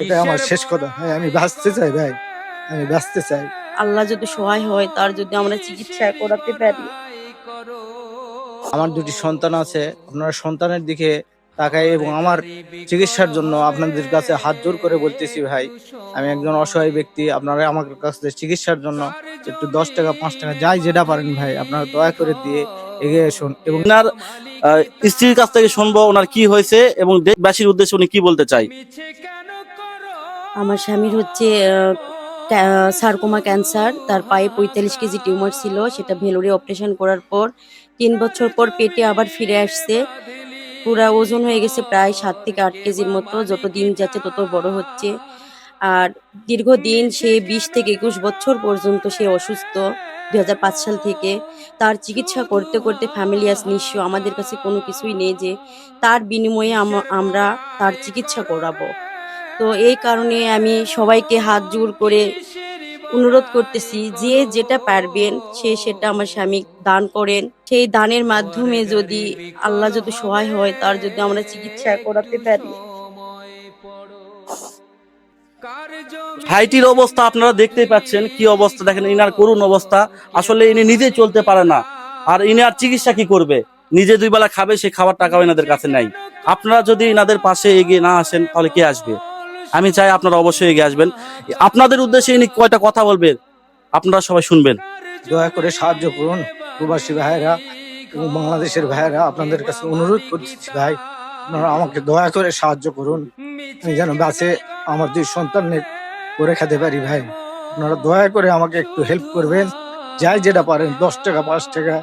এটা আমার শেষ কথা ভাই, আমি বাঁচতে চাই ভাই, আমি বাঁচতে চাই। আল্লাহ যদি সহায় হয়, তার যদি আমরা চিকিৎসা করাতে পারি। আমার দুটি সন্তান আছে, আপনারা সন্তানের দিকে তাকায় এবং আমার চিকিৎসার জন্য আপনাদের কাছে হাত জোর করে বলতেছি ভাই, আমি একজন অসহায় ব্যক্তি, আপনারা আমার কাছে চিকিৎসার জন্য একটু 10 টাকা 5 টাকা যাই যেটা পারেন ভাই আপনারা দয়া করে দিয়ে এগিয়ে আসুন। এবং ওনার স্ত্রীর কাছ থেকে শুনবো ওনার কি হয়েছে এবং দেশবাসীর উদ্দেশ্যে উনি কি বলতে চাই। আমার স্বামীর হচ্ছে সার্কোমা ক্যান্সার, তার পায়ে 45 কেজি টিউমার ছিল, সেটা ভেলোরে অপারেশন করার পর 3 বছর পর পেটে আবার ফিরে আসছে। পুরা ওজন হয়ে গেছে প্রায় 7 থেকে 8 কেজির মতো, যত দিন যাচ্ছে তত বড় হচ্ছে। আর দীর্ঘদিন সে 20 থেকে 21 বছর পর্যন্ত সে অসুস্থ, 2005 সাল থেকে। তার চিকিৎসা করতে করতে ফ্যামিলি আজ নিঃস্ব, আমাদের কাছে কোনো কিছুই নেই যে তার বিনিময়ে আমরা তার চিকিৎসা করাবো। তো এই কারণে আমি সবাইকে হাত জোর করে অনুরোধ করতেছি, যে যেটা পারবেন সে সেটা আমার স্বামী দান করেন। সেই দানের মাধ্যমে যদি আল্লাহ যদি সহায় হয়, তার যদি আমরা চিকিৎসা করাতে পারি। ভাইটির অবস্থা আপনারা দেখতেই পাচ্ছেন, কি অবস্থা দেখেন, ইনার করুণ অবস্থা। আসলে ইনি নিজেই চলতে পারে না, আর ইনার চিকিৎসা কি করবে? নিজে 2 বেলা খাবে, সে খাবার টাকাও এনাদের কাছে নাই। আপনারা যদি এনাদের পাশে এগিয়ে না আসেন তাহলে কে আসবে? আমি চাই আপনারা অবশ্যই এগিয়ে আসবেন। আপনাদের উদ্দেশ্যে ইনি কয়টা কথা বলবেন, আপনারা সবাই শুনবেন। দয়া করে সাহায্য করুন প্রবাসী ভাইয়েরা এবং বাংলাদেশের ভাইয়েরা, আপনাদের কাছে অনুরোধ করছি ভাই, আপনারা আমাকে দয়া করে সাহায্য করুন, আমি যেন বাঁচে আমার 2 সন্তানের করে খেতে পারি ভাই। আপনারা দয়া করে আমাকে একটু হেল্প করবেন, যাই যেটা পারেন 10 টাকা 5 টাকা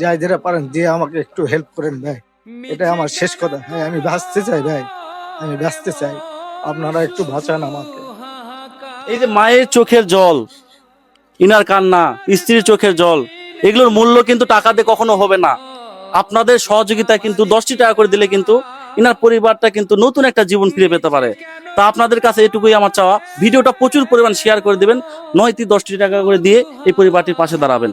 যাই যেটা পারেন দিয়ে আমাকে একটু হেল্প করেন ভাই। এটা আমার শেষ কথা ভাই, আমি বাঁচতে চাই ভাই, আমি বাঁচতে চাই, আপনারা একটু বাঁচান আমাকে। এই যে মায়ের চোখের জল, ইনার কান্না, স্ত্রীর চোখের জল, এগুলোর মূল্য কিন্তু টাকা দিয়ে কখনো হবে না। আপনাদের সহযোগিতা কিন্তু 10টি টাকা করে দিলে কিন্তু ইনার পরিবারটা কিন্তু নতুন একটা জীবন ফিরে পেতে পারে। তা আপনাদের কাছে এটুকুই আমার চাওয়া, ভিডিওটা প্রচুর পরিমাণ শেয়ার করে দিবেন, 9টি 10টি টাকা করে দিয়ে এই পরিবারটির পাশে দাঁড়াবেন।